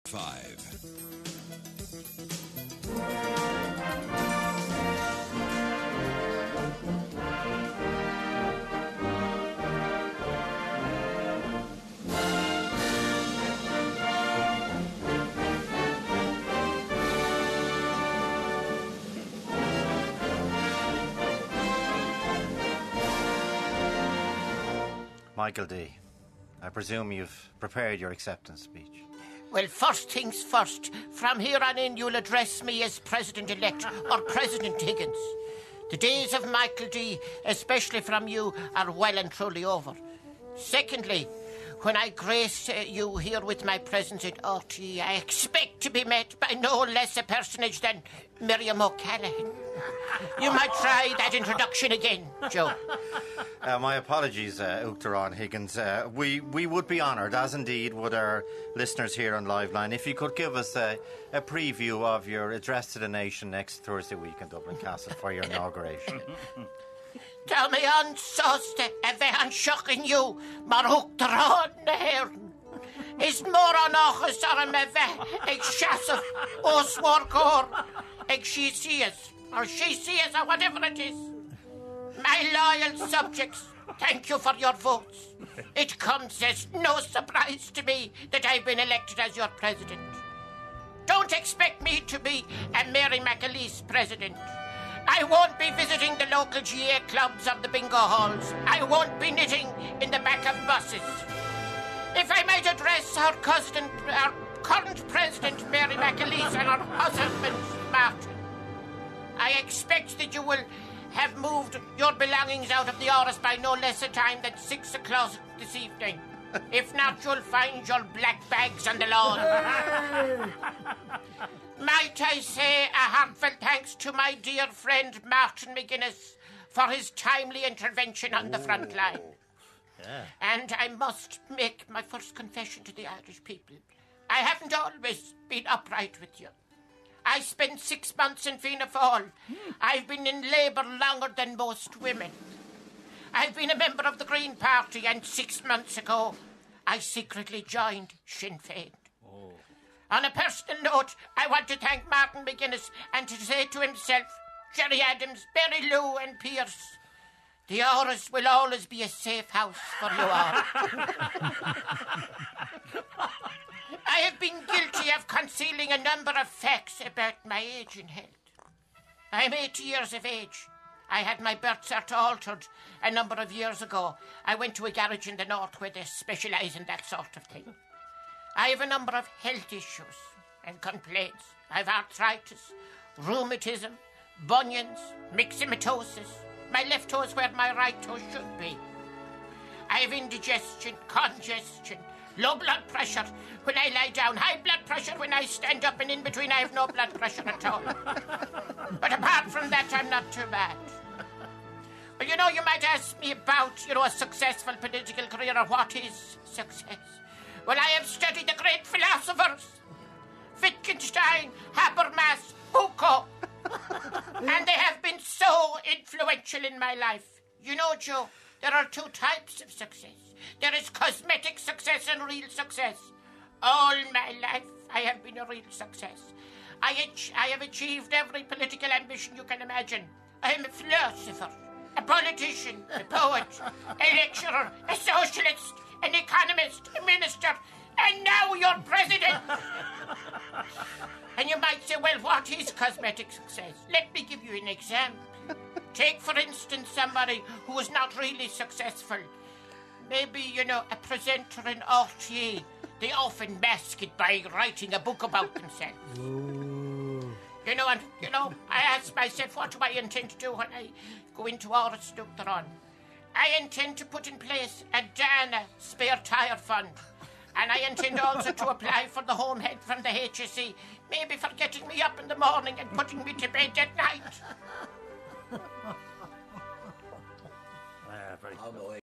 5. Michael D., I presume you've prepared your acceptance speech. Well, first things first. From here on in, you'll address me as President-elect or President Higgins. The days of Michael D., especially from you, are well and truly over. Secondly, when I grace you here with my presence at RTE, I expect to be met by no less a personage than Miriam O'Callaghan. You might try that introduction again, Joe. My apologies, Uachtaráin Higgins. We would be honoured, as indeed would our listeners here on Liveline, if you could give us a preview of your address to the nation next Thursday week in Dublin Castle for your inauguration. Tell me on Thursday, if they are shocking you, maar Uachtaráin na Heren. Is more on ochus or a meve, ag shasaf, o swarkor, ag she sees, or whatever it is. My loyal subjects, thank you for your votes. It comes as no surprise to me that I've been elected as your president. Don't expect me to be a Mary McAleese president. I won't be visiting the local GA clubs or the bingo halls. I won't be knitting in the back of buses. If I might address our current president, Mary McAleese, and her husband, Martin, I expect that you will have moved your belongings out of the Oris by no less a time than 6 o'clock this evening. If not, you'll find your black bags on the lawn. Might I say a heartfelt thanks to my dear friend Martin McGuinness for his timely intervention on the front line. Yeah. And I must make my first confession to the Irish people. I haven't always been upright with you. I spent 6 months in Fianna Fáil. I've been in Labour longer than most women. I've been a member of the Green Party, and 6 months ago, I secretly joined Sinn Féin. Oh. On a personal note, I want to thank Martin McGuinness and to say to himself, Jerry Adams, Barry Lou and Pierce, the Oris will always be a safe house for you all. I have been guilty of concealing a number of facts about my age and health. I'm 80 years of age. I had my birth cert altered a number of years ago. I went to a garage in the north where they specialise in that sort of thing. I have a number of health issues and complaints. I have arthritis, rheumatism, bunions, myxomatosis. My left toe is where my right toe should be. I have indigestion, congestion, low blood pressure when I lie down, high blood pressure when I stand up, and in between I have no blood pressure at all. But apart from that, I'm not too bad. Well, you might ask me about, a successful political career, or what is success. Well, I have studied the great philosophers, Wittgenstein, Habermas, Foucault, and they have been so influential in my life. Joe, there are 2 types of success. There is cosmetic success and real success. All my life, I have been a real success. I have achieved every political ambition you can imagine. I am a philosopher, a politician, a poet, a lecturer, a socialist, an economist, a minister, and now you're president. And you might say, well, what is cosmetic success? Let me give you an example. Take, for instance, somebody who is not really successful. Maybe, a presenter in RTE. They often mask it by writing a book about themselves. Ooh. I ask myself, what do I intend to do when I go into Oris Uachtaráin? I intend to put in place a Dana spare tyre fund. And I intend also to apply for the home help from the HSE, maybe for getting me up in the morning and putting me to bed at night. Very good.